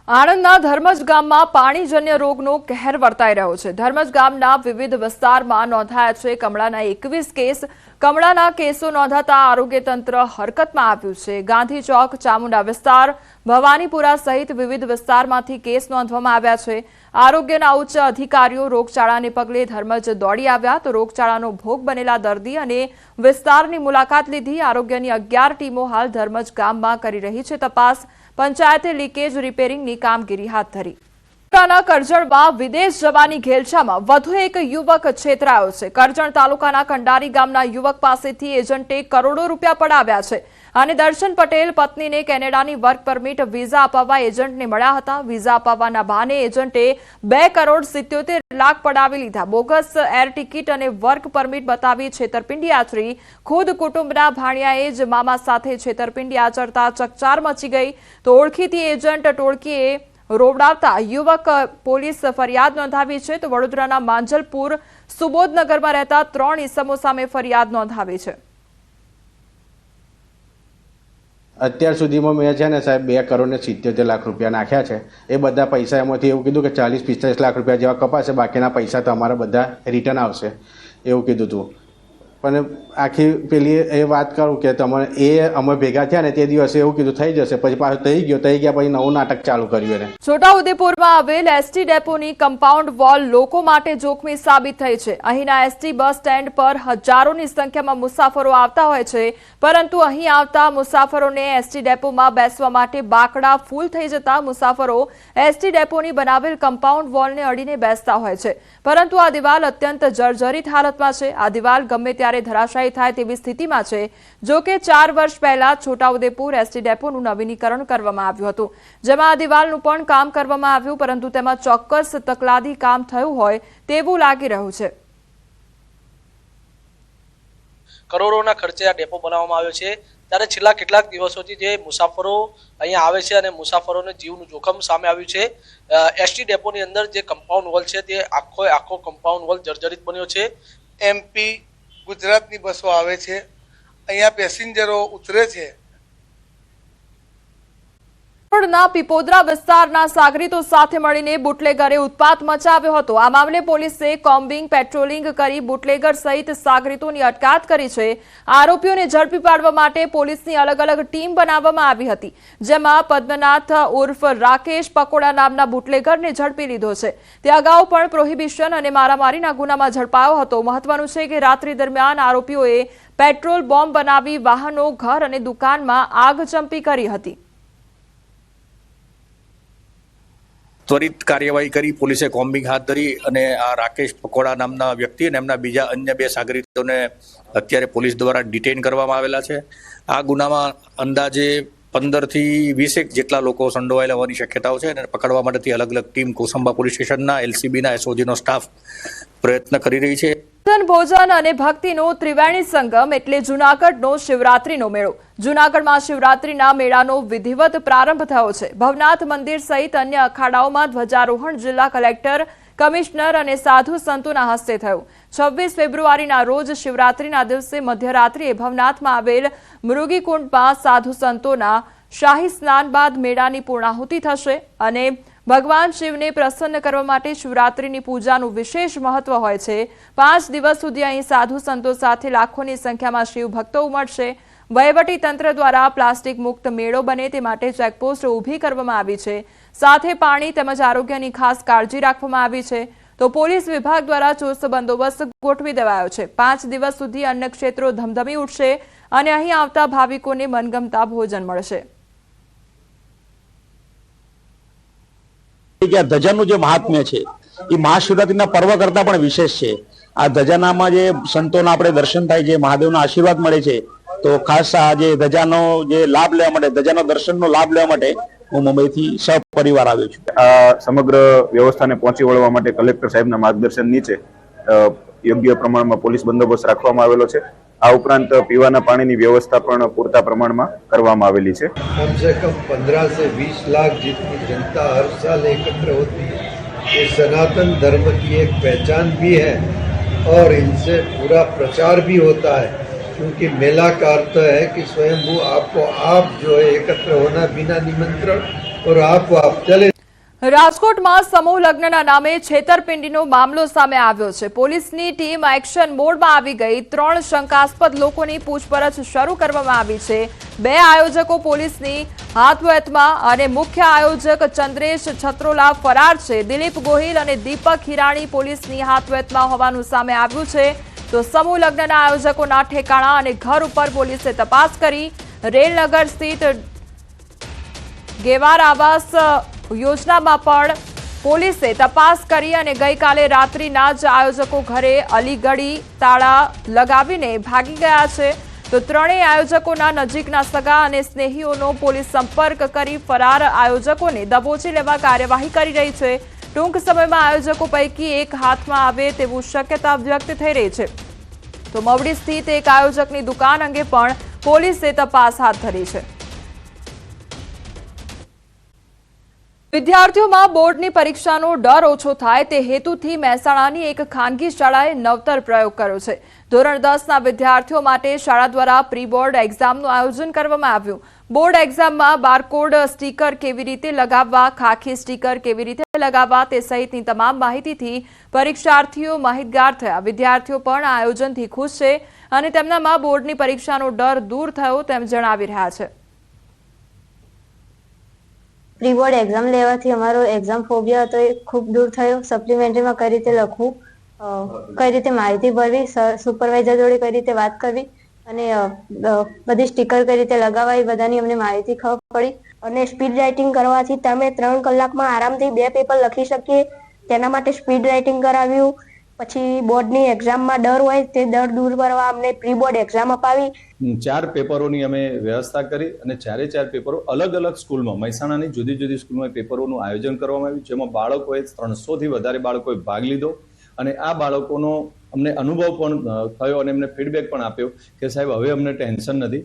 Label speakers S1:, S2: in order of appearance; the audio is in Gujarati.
S1: આણંદના ધર્મજ ગામમાં પાણીજન્ય રોગનો કહેર વર્તાઈ રહ્યો છે। ધર્મજ ગામના વિવિધ વિસ્તારમાં નોંધાયા છે કમળાના 21 કેસ। કમળાના કેસો નોંધાતા આરોગ્ય તંત્ર હરકતમાં આવ્યું છે। ગાંધી ચોક, ચામુંડા વિસ્તાર, ભવાનીપુરા સહિત વિવિધ વિસ્તારમાંથી કેસ નોંધવામાં આવ્યા છે। આરોગ્યના ઉચ્ચ અધિકારીઓ રોગચાળાને પગલે ધર્મજ દોડી આવ્યા તો રોગચાળાનો ભોગ બનેલા દર્દી અને વિસ્તારની મુલાકાત લીધી। આરોગ્યની 11 ટીમો હાલ ધર્મજ ગામમાં કરી રહી છે તપાસ। પંચાયતે લીકેજ રિપેરિંગની કામગીરી હાથ ધરી। કરજણમાં વિદેશ જવાની ઘેલછામાં વધુ એક યુવક છેતરાયો છે। કરજણ તાલુકાના કંડારી ગામના યુવક પાસેથી એજન્ટે કરોડો રૂપિયા પડાવ્યા છે અને દર્શન પટેલ પત્નીને કેનેડાની વર્ક પરમિટ વિઝા અપાવવા એજન્ટને મળ્યા હતા। વિઝા અપાવવાના બહાને એજન્ટે 2 કરોડ 77 લાખ પડાવી લીધા। બોગસ એર ટિકિટ અને વર્ક પરમિટ બતાવી છેતરપિંડી આચરી। ખુદ કુટુંબના ભાણિયાએ જ મામા સાથે છેતરપિંડી આચરતા ચકચાર મચી ગઈ તો ઓળખીતી એજન્ટ ટોળકીએ રોવડાવતા યુવક પોલીસ ફરિયાદ નોંધાવી છે તો વડોદરાના માંજલપુર સુબોધનગરમાં રહેતા 3 ઇસમો સામે ફરિયાદ નોંધાવી છે।
S2: અત્યાર સુધીમાં મેં છે ને સાહેબ 2 કરોડ ને 77 લાખ રૂપિયા નાખ્યા છે। એ બધા પૈસા એમાંથી એવું કીધું કે 40-45 લાખ રૂપિયા જેવા કપાશે, બાકીના પૈસા તમારા બધા રિટર્ન આવશે એવું કીધું હતું। પણ આખી પેલી એ વાત કરું કે તમે અમે ભેગા થયા ને તે દિવસે એવું કીધું થઈ જશે, પછી પાછું થઈ ગયા પછી નવું નાટક ચાલુ કર્યું એને।
S1: છોટાઉદેપુરમાં આવેલ એસટી ડેપોની કમ્પાઉન્ડ વોલ લોકો માટે જોખમી સાબિત થઈ છે। અહીંના એસટી બસ સ્ટેન્ડ પર હજારોની સંખ્યામાં મુસાફરો આવતા હોય છે, પરંતુ અહીં આવતા મુસાફરોને એસટી ડેપોમાં બેસવા માટે બાકડા ફૂલ થઈ જતા મુસાફરો એસટી ડેપોની બનાવેલ કમ્પાઉન્ડ વોલને અડીને બેસતા હોય છે, પરંતુ આ દિવાલ અત્યંત જર્જરિત હાલતમાં છે। આ દિવાલ ગમે ત્યારે ધરાશાયી થાય તેવી સ્થિતિમાં છે। જો કે 4 વર્ષ પહેલા છોટાઉદેપુર એસટી ડેપોનું નવીનીકરણ કરવામાં આવ્યું હતું, જેમાં આ દિવાલનું પણ કામ કરવામાં આવ્યું, પરંતુ તેમાં ચોક્કસ તકલાદી કામ થયું હોય તેવું લાગી રહ્યું છે।
S3: કરોડોના ખર્ચે આ ડેપો બનાવવામાં આવ્યો છે, ત્યારે છેલ્લા કેટલાક દિવસોથી જે મુસાફરો અહીંયા આવે છે અને મુસાફરોને જીવનું જોખમ સામે આવ્યું છે। એસટી ડેપોની અંદર જે કમ્પાઉન્ડ વોલ છે તે આખો કમ્પાઉન્ડ વોલ જર્જરિત બન્યો છે।
S4: એમપી ગુજરાતની બસો આવે છે, અહીંયા પેસેન્જરો ઉતરે છે।
S1: પીપોદરા વિસ્તારના સાગરીતો સાથે મળીને બુટલેગરે ઉત્પાત મચાવ્યો હતો। આ મામલે પોલીસે કોમ્બિંગ પેટ્રોલિંગ કરી બુટલેગર સહિત સાગરીતોની અટકાયત કરી છે। આરોપીઓને ઝડપી પાડવા માટે પોલીસની અલગ અલગ ટીમ બનાવવામાં આવી હતી, જેમાં પદ્મનાથ ઉર્ફ રાકેશ પકોડા નામના બુટલેગરને ઝડપી લીધો છે। તે અગાઉ પણ પ્રોહિબિશન અને મારામારીના ગુનામાં ઝડપાયો હતો। મહત્વનું છે કે રાત્રિ દરમિયાન આરોપીઓએ પેટ્રોલ બોમ્બ બનાવી વાહનો, ઘર અને દુકાનમાં આગચંપી કરી હતી।
S5: ત્વરિત કાર્યવાહી કરી પોલીસે કોમ્બિંગ હાથ ધરી અને આ રાકેશ પકોડા નામના વ્યક્તિ અને એમના બીજા અન્ય 2 સાગરીતોને અત્યારે પોલીસ દ્વારા ડિટેઇન કરવામાં આવેલા છે। આ ગુનામાં અંદાજે 15 થી 20 જેટલા લોકો સંડોવાયેલા હોવાની શક્યતાઓ છે અને પકડવા માટેથી અલગ અલગ ટીમ કોસંબા પોલીસ સ્ટેશનના એલસીબીના એસઓજીનો સ્ટાફ પ્રયત્ન કરી રહી છે।
S1: ભોજન અને ભક્તિનો ત્રિવેણી સંગમ એટલે જૂનાગઢનો શિવરાત્રીનો મેળો। જૂનાગઢમાં શિવરાત્રીના મેળાનો વિધિવત પ્રારંભ થયો છે। ભવનાથ મંદિર સહિત અન્ય અખાડાઓમાં ધ્વજારોહણ જિલ્લા કલેક્ટર, કમિશનર અને સાધુ સંતોના હસ્તે થયું। 26 ફેબ્રુઆરીના રોજ શિવરાત્રીના દિવસે મધ્યરાત્રિએ ભવનાથમાં આવેલ મૃગીકુંડમાં સાધુ સંતોના શાહી સ્નાન બાદ મેળાની પૂર્ણાહુતિ થશે અને ભગવાન શિવને પ્રસન્ન કરવા માટે શિવરાત્રીની પૂજાનું વિશેષ મહત્વ હોય છે। 5 દિવસ સુધી અહીં સાધુ સંતો સાથે લાખોની સંખ્યામાં શિવ ભક્તો ઉમટશે। વહીવટી તંત્ર દ્વારા પ્લાસ્ટિક મુક્ત મેળો બને તે માટે ચેકપોસ્ટ ઊભી કરવામાં આવી છે, સાથે પાણી તેમજ આરોગ્યની ખાસ કાળજી રાખવામાં આવી છે। તો પોલીસ વિભાગ દ્વારા ચુસ્ત બંદોબસ્ત ગોઠવી દેવાયો છે। 5 દિવસ સુધી અન્ય ક્ષેત્રો ધમધમી ઉઠશે અને અહીં આવતા ભાવિકોને મનગમતા ભોજન મળશે।
S6: ધજાનું જે મહાત્મ્ય છે એ મહાશિવરાત્રીના પર્વ કરતા પણ વિશેષ છે। આ ધજાનામાં જે સંતોના આપણે દર્શન થાય છે, મહાદેવના આશીર્વાદ મળે છે, તો ખાસ આ જે ધજાનો જે લાભ લેવા માટે, ધજાના દર્શનનો લાભ લેવા માટે હું મુંબઈથી સહપરિવાર આવ્યો છું।
S7: આ સમગ્ર વ્યવસ્થાને પહોંચી વળવા માટે કલેક્ટર સાહેબના માર્ગદર્શન નીચે યોગ્ય પ્રમાણમાં પોલીસ બંદોબસ્ત રાખવામાં આવેલો છે। આ ઉપરાંત પીવાના પાણીની વ્યवस्था પણ પૂરતા પ્રમાણમાં કરવામાં આવેલી છે।
S8: कम से कम 15 से 20 लाख जितनी जनता हर साल एकत्र होती है, ये सनातन धर्म की एक पहचान भी है और इनसे पूरा प्रचार भी होता है, क्योंकि मेला का अर्थ है कि स्वयं वो आपको आप जो है एकत्र होना बिना निमंत्रण और आप चले।
S1: રાજકોટમાં સમૂહ લગ્નના નામે છેતરપિંડીનો મામલો સામે આવ્યો છે. પોલીસની ટીમ એક્શન મોડમાં આવી ગઈ. 3 શંકાસ્પદ લોકોની પૂછપરછ શરૂ કરવામાં આવી છે. 2 આયોજકો પોલીસની હાથવતમાં અને મુખ્ય આયોજક ચંદ્રેશ છત્રોલા ફરાર છે. દિલીપ ગોહિલ અને દીપક હિરાણી પોલીસની હાથવતમાં હોવાનું સામે આવ્યું છે. તો સમૂહ લગ્નના આયોજકોના ઠેકાણા અને ઘર ઉપર પોલીસે તપાસ કરી. રેલનગર સ્થિત ગેવાર આવાસ યોજનામાં પણ પોલીસે તપાસ કરી અને ગઈકાલે રાત્રિના જ આયોજકો ઘરે અલીગઢી તાળા લગાવીને ભાગી ગયા છે. તો 3 આયોજકોના નજીકના સગા અને સ્નેહીઓનો પોલીસ સંપર્ક કરી ફરાર આયોજકોને દબોચી લેવા કાર્યવાહી કરી રહી છે. ટૂંક સમયમાં આયોજકો પૈકી એક હાથમાં આવે તેવું શક્યતા વ્યક્ત થઈ રહી છે. તો મવડી સ્થિત એક આયોજકની દુકાન અંગે પણ પોલીસે તપાસ હાથ ધરી છે. વિદ્યાર્થીઓમાં બોર્ડની પરીક્ષાનો ડર ઓછો થાય તે હેતુથી મહેસાણાની એક ખાનગી શાળાએ નવતર પ્રયોગ કર્યો છે. ધોરણ 10ના વિદ્યાર્થીઓ માટે શાળા દ્વારા પ્રી બોર્ડ એક્ઝામનું આયોજન કરવામાં આવ્યું. બોર્ડ એક્ઝામમાં બારકોડ સ્ટીકર કેવી રીતે લગાવવા, ખાખી સ્ટીકર કેવી રીતે લગાવવા તે સહિતની તમામ માહિતીથી પરીક્ષાર્થીઓ માહિતગાર થયા. વિદ્યાર્થીઓ પણ આ આયોજનથી ખુશ છે અને તેમનામાં બોર્ડની પરીક્ષાનો ડર દૂર થયો તેમ જણાવી રહ્યા છે.
S9: પ્રી બોર્ડ એક્ઝામ લેવાથી અમારો એક્ઝામ ફોબિયા હતો એ ખૂબ દૂર થયો. સપ્લિમેન્ટરીમાં કઈ રીતે લખવું, કઈ રીતે માહિતી ભરવી, સુપરવાઇઝર જોડે કઈ રીતે વાત કરવી અને બધી સ્ટીકર કઈ રીતે લગાવવા એ બધાની અમને માહિતી ખબર પડી.
S10: અને સ્પીડ રાઇટિંગ કરવાથી તમે 3 કલાકમાં આરામથી 2 પેપર લખી શકીએ. તેના માટે સ્પીડ રાઇટિંગ કરાવ્યું. પછી બોર્ડની એક્ઝામમાં ડર હોય તે ડર દૂર કરવા અમને પ્રી બોર્ડ એક્ઝામ અપાવી.
S11: 4 પેપરોની અમે વ્યવસ્થા કરી અને 4 પેપરો અલગ અલગ સ્કૂલમાં, મહેસાણાની જુદી જુદી સ્કૂલમાં પેપરોનું આયોજન કરવામાં આવ્યું, જેમાં બાળકોએ 300થી વધારે બાળકોએ ભાગ લીધો અને આ બાળકોનો અમને અનુભવ પણ થયો અને એમને ફીડબેક પણ આપ્યો કે સાહેબ હવે અમને ટેન્શન નથી,